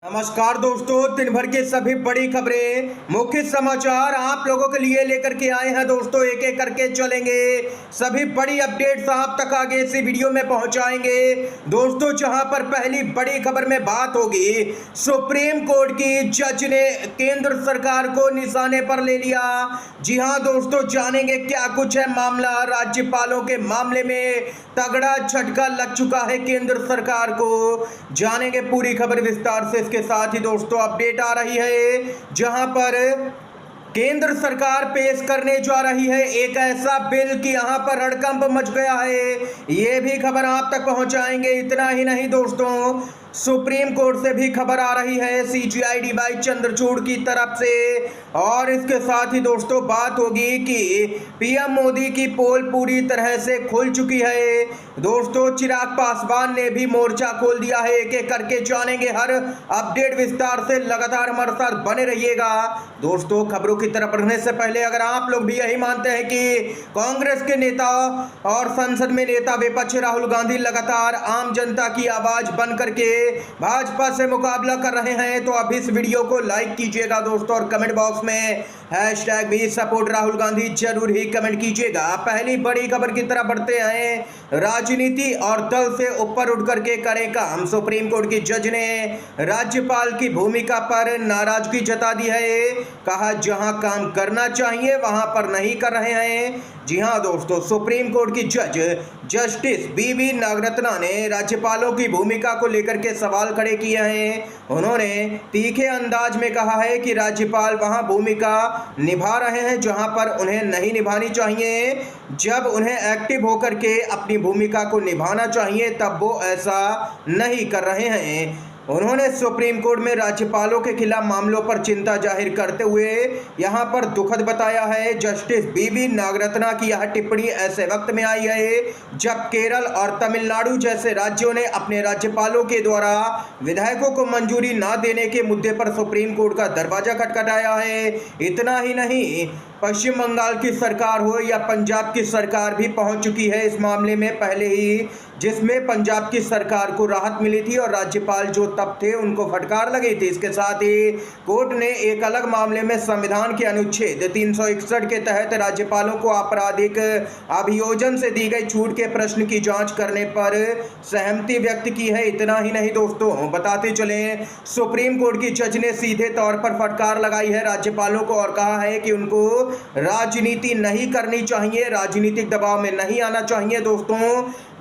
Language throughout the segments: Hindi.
नमस्कार दोस्तों, दिन भर की सभी बड़ी खबरें, मुख्य समाचार आप लोगों के लिए लेकर के आए हैं। दोस्तों एक एक करके चलेंगे, सभी बड़ी अपडेट्स आप तक आगे इसी वीडियो में पहुंचाएंगे। दोस्तों जहां पर पहली बड़ी खबर में बात होगी, सुप्रीम कोर्ट की जज ने केंद्र सरकार को निशाने पर ले लिया। जी हां दोस्तों, जानेंगे क्या कुछ है मामला। राज्यपालों के मामले में तगड़ा झटका लग चुका है केंद्र सरकार को, जानेंगे पूरी खबर विस्तार से। के साथ ही दोस्तों अपडेट आ रही है जहां पर केंद्र सरकार पेश करने जा रही है एक ऐसा बिल कि यहां पर हड़कंप मच गया है। ये भी खबर आप तक पहुंचाएंगे। इतना ही नहीं दोस्तों, सुप्रीम कोर्ट से भी खबर आ रही है CJI वाई चंद्रचूड़ की तरफ से। और इसके साथ ही दोस्तों बात होगी कि PM मोदी की पोल पूरी तरह से खुल चुकी है। दोस्तों चिराग पासवान ने भी मोर्चा खोल दिया है। एक एक करके जानेंगे हर अपडेट विस्तार से, लगातार हमारे साथ बने रहिएगा। दोस्तों खबरों की तरफ बढ़ने से पहले अगर आप लोग भी यही मानते हैं कि कांग्रेस के नेता और संसद में नेता विपक्ष राहुल गांधी लगातार आम जनता की आवाज बन करके भाजपा से मुकाबला कर रहे हैं, तो अब इस वीडियो को लाइक कीजिएगा दोस्तों, और कमेंट बॉक्स में हैशटैग भी सपोर्ट राहुल गांधी जरूर ही कमेंट कीजिएगा। पहली बड़ी खबर की तरफ बढ़ते हैं। राजनीति और दल से ऊपर उठ करके करें काम। सुप्रीम कोर्ट की जज ने राज्यपाल की भूमिका पर नाराजगी जता दी है। कहा जहां काम करना चाहिए वहां पर नहीं कर रहे हैं। जी हां दोस्तों, सुप्रीम कोर्ट की जज जस्टिस BV नागरत्ना ने राज्यपालों की भूमिका को लेकर के सवाल खड़े किए हैं। उन्होंने तीखे अंदाज में कहा है कि राज्यपाल वहां भूमिका निभा रहे हैं जहां पर उन्हें नहीं निभानी चाहिए। जब उन्हें एक्टिव होकर के अपनी भूमिका को निभाना चाहिए तब वो ऐसा नहीं कर रहे हैं। उन्होंने सुप्रीम कोर्ट में राज्यपालों के खिलाफ मामलों पर चिंता जाहिर करते हुए यहां पर दुखद बताया है। जस्टिस BV नागरत्ना की यह टिप्पणी ऐसे वक्त में आई है जब केरल और तमिलनाडु जैसे राज्यों ने अपने राज्यपालों के द्वारा विधायकों को मंजूरी न देने के मुद्दे पर सुप्रीम कोर्ट का दरवाजा खटखटाया है। इतना ही नहीं, पश्चिम बंगाल की सरकार हो या पंजाब की सरकार भी पहुंच चुकी है इस मामले में पहले ही, जिसमें पंजाब की सरकार को राहत मिली थी और राज्यपाल जो तब थे उनको फटकार लगी थी। इसके साथ ही कोर्ट ने एक अलग मामले में संविधान के अनुच्छेद 361 के तहत राज्यपालों को आपराधिक अभियोजन से दी गई छूट के प्रश्न की जांच करने पर सहमति व्यक्त की है। इतना ही नहीं दोस्तों, बताते चलें, सुप्रीम कोर्ट की जज ने सीधे तौर पर फटकार लगाई है राज्यपालों को और कहा है कि उनको राजनीति नहीं करनी चाहिए, राजनीतिक दबाव में नहीं आना चाहिए। दोस्तों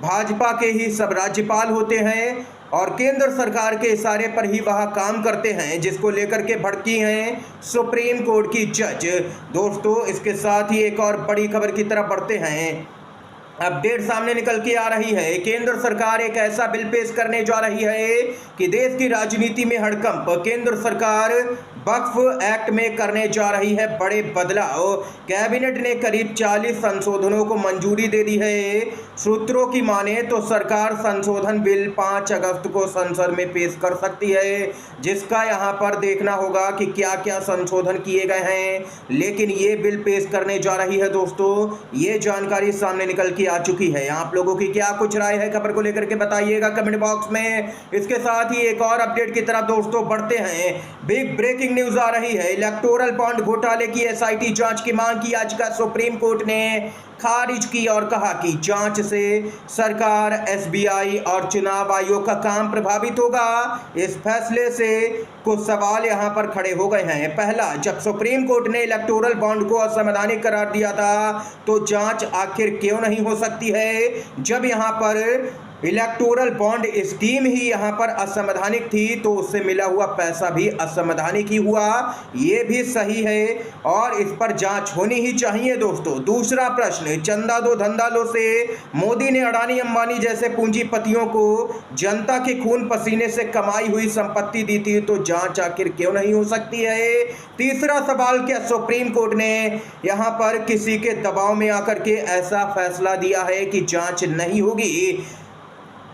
भाजपा के ही सब राज्यपाल होते हैं और केंद्र सरकार के इशारे पर ही वह काम करते हैं, जिसको लेकर के भड़की हैं सुप्रीम कोर्ट की जज। दोस्तों इसके साथ ही एक और बड़ी खबर की तरफ बढ़ते हैं। अपडेट सामने निकल के आ रही है। केंद्र सरकार एक ऐसा बिल पेश करने जा रही है कि देश की राजनीति में हड़कंप। केंद्र सरकार वक्फ एक्ट में करने जा रही है बड़े बदलाव। कैबिनेट ने करीब 40 संशोधनों को मंजूरी दे दी है। सूत्रों की माने तो सरकार संशोधन बिल 5 अगस्त को संसद में पेश कर सकती है, जिसका यहां पर देखना होगा कि क्या क्या संशोधन किए गए हैं। लेकिन ये बिल पेश करने जा रही है दोस्तों, ये जानकारी सामने निकल के आ चुकी है। आप लोगों की क्या कुछ राय है खबर को लेकर के बताइएगा कमेंट बॉक्स में। इसके साथ ही एक और अपडेट की तरफ दोस्तों बढ़ते हैं। बिग ब्रेकिंग न्यूज आ रही है। इलेक्टोरल बॉन्ड घोटाले की SIT जांच की मांग की याचिका सुप्रीम कोर्ट ने खारिज की और कहा कि जांच से सरकार, SBI और चुनाव आयोग का काम प्रभावित होगा। इस फैसले से कुछ सवाल यहां पर खड़े हो गए हैं। पहला, जब सुप्रीम कोर्ट ने इलेक्टोरल बॉन्ड को असंवैधानिक करार दिया था तो जांच आखिर क्यों नहीं हो सकती है, जब यहां पर इलेक्टोरल बॉन्ड स्कीम ही यहाँ पर असंवैधानिक थी तो उससे मिला हुआ पैसा भी असंवैधानिक ही हुआ। ये भी सही है और इस पर जांच होनी ही चाहिए दोस्तों। दूसरा प्रश्न, चंदा दो धंधा लो से मोदी ने अडानी अंबानी जैसे पूंजीपतियों को जनता के खून पसीने से कमाई हुई संपत्ति दी थी तो जांच आखिर क्यों नहीं हो सकती है। तीसरा सवाल, क्या सुप्रीम कोर्ट ने यहाँ पर किसी के दबाव में आकर के ऐसा फैसला दिया है कि जांच नहीं होगी।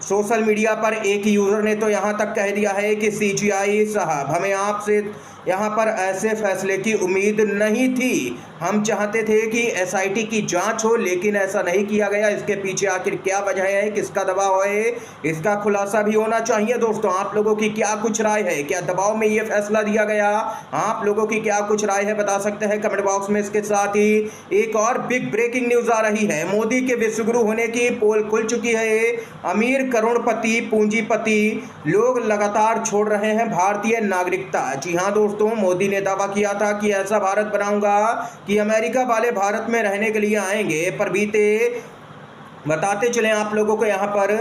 सोशल मीडिया पर एक यूजर ने तो यहां तक कह दिया है कि CJI साहब, हमें आपसे यहाँ पर ऐसे फैसले की उम्मीद नहीं थी। हम चाहते थे कि एसआईटी की जांच हो, लेकिन ऐसा नहीं किया गया। इसके पीछे आखिर क्या वजह है, किसका दबाव है, इसका खुलासा भी होना चाहिए। दोस्तों, आप लोगों की क्या कुछ राय है? क्या दबाव में ये फैसला दिया गया? आप लोगों की क्या कुछ राय है, बता सकते हैं कमेंट बॉक्स में। इसके साथ ही एक और बिग ब्रेकिंग न्यूज आ रही है। मोदी के विश्वगुरु होने की पोल खुल चुकी है। अमीर, करोड़पति, पूंजीपति लोग लगातार छोड़ रहे हैं भारतीय नागरिकता। जी हाँ दोस्तों, मोदी ने दावा किया था कि ऐसा भारत बनाऊंगा कि अमेरिका वाले भारत में रहने के लिए आएंगे, पर बताते चलें आप लोगों को यहाँ पर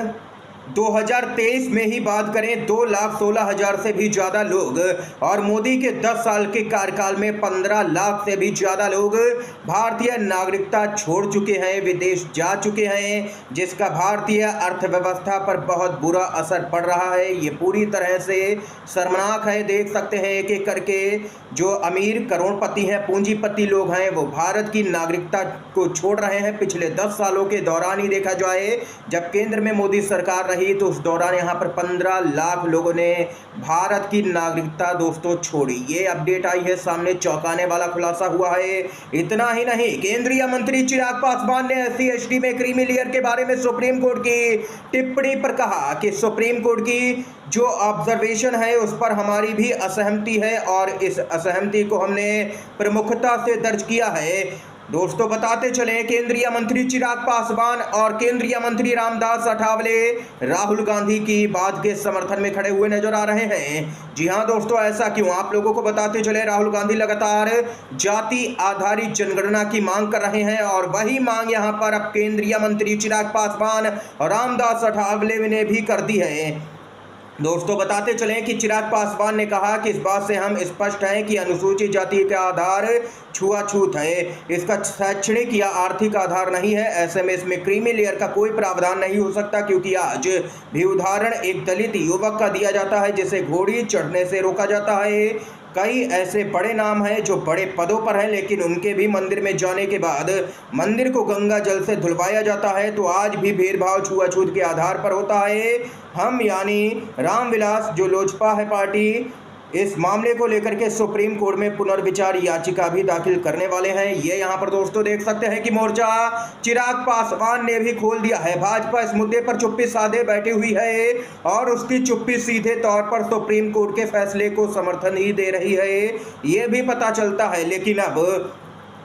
2023 में ही बात करें 2,16,000 से भी ज़्यादा लोग, और मोदी के 10 साल के कार्यकाल में 15 लाख से भी ज़्यादा लोग भारतीय नागरिकता छोड़ चुके हैं, विदेश जा चुके हैं, जिसका भारतीय अर्थव्यवस्था पर बहुत बुरा असर पड़ रहा है। ये पूरी तरह से शर्मनाक है। देख सकते हैं एक एक करके जो अमीर, करोड़पति हैं, पूंजीपति लोग हैं, वो भारत की नागरिकता को छोड़ रहे हैं। पिछले 10 सालों के दौरान ही देखा जाए, जब केंद्र में मोदी सरकार तो उस दौरान यहां पर 15 लाख लोगों ने भारत की नागरिकता दोस्तों छोड़ी। ये अपडेट आई है सामने, चौंकाने वाला खुलासा हुआ है। इतना ही नहीं, केंद्रीय मंत्री चिराग पासवान ने SC ST में क्रीमी लेयर के बारे में सुप्रीम कोर्ट की टिप्पणी पर कहा कि सुप्रीम कोर्ट की जो ऑब्जर्वेशन है उस पर हमारी भी असहमति है, और इस असहमति को हमने प्रमुखता से दर्ज किया है। दोस्तों, बताते चलें, केंद्रीय मंत्री चिराग पासवान और केंद्रीय मंत्री रामदास अठावले राहुल गांधी की बात के समर्थन में खड़े हुए नजर आ रहे हैं। जी हां दोस्तों, ऐसा क्यों, आप लोगों को बताते चले। राहुल गांधी लगातार जाति आधारित जनगणना की मांग कर रहे हैं, और वही मांग यहां पर अब केंद्रीय मंत्री चिराग पासवान और रामदास अठावले ने भी कर दी है। दोस्तों, बताते चलें कि चिराग पासवान ने कहा कि इस बात से हम स्पष्ट हैं कि अनुसूचित जाति का आधार छुआछूत है, इसका शैक्षणिक या आर्थिक आधार नहीं है। ऐसे में इसमें क्रीमी लेयर का कोई प्रावधान नहीं हो सकता, क्योंकि आज भी उदाहरण एक दलित युवक का दिया जाता है जिसे घोड़ी चढ़ने से रोका जाता है। कई ऐसे बड़े नाम हैं जो बड़े पदों पर हैं, लेकिन उनके भी मंदिर में जाने के बाद मंदिर को गंगा जल से धुलवाया जाता है। तो आज भी भेदभाव छुआछूत के आधार पर होता है। हम यानी रामविलास जो लोजपा है पार्टी, इस मामले को लेकर के सुप्रीम कोर्ट में पुनर्विचार याचिका भी दाखिल करने वाले हैं। ये यहाँ पर दोस्तों देख सकते हैं कि मोर्चा चिराग पासवान ने भी खोल दिया है। भाजपा इस मुद्दे पर चुप्पी साधे बैठी हुई है, और उसकी चुप्पी सीधे तौर पर सुप्रीम कोर्ट के फैसले को समर्थन ही दे रही है, ये भी पता चलता है। लेकिन अब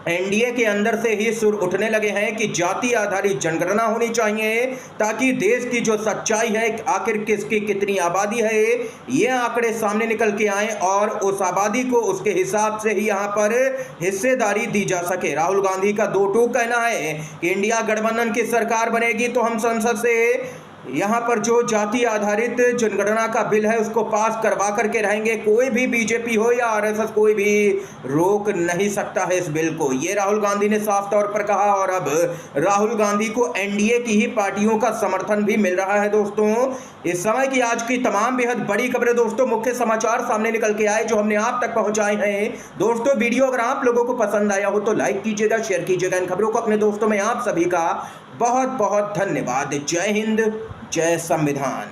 एनडीए के अंदर से ही सुर उठने लगे हैं कि जाति आधारित जनगणना होनी चाहिए, ताकि देश की जो सच्चाई है, आखिर किसकी कितनी आबादी है, ये आंकड़े सामने निकल के आए, और उस आबादी को उसके हिसाब से ही यहाँ पर हिस्सेदारी दी जा सके। राहुल गांधी का दो टूक कहना है कि इंडिया गठबंधन की सरकार बनेगी तो हम संसद से यहाँ पर जो जाति आधारित जनगणना का बिल है उसको पास करवा करके रहेंगे। कोई भी बीजेपी हो या आरएसएस, कोई भी रोक नहीं सकता है इस बिल को। ये राहुल गांधी ने साफ तौर पर कहा, और अब राहुल गांधी को एनडीए की ही पार्टियों का समर्थन भी मिल रहा है। दोस्तों, इस समय की आज की तमाम बेहद बड़ी खबरें दोस्तों, मुख्य समाचार सामने निकल के आए जो हमने आप तक पहुंचाए हैं। दोस्तों, वीडियो अगर आप लोगों को पसंद आया हो तो लाइक कीजिएगा, शेयर कीजिएगा इन खबरों को अपने दोस्तों में। आप सभी का बहुत बहुत धन्यवाद। जय हिंद, जय संविधान।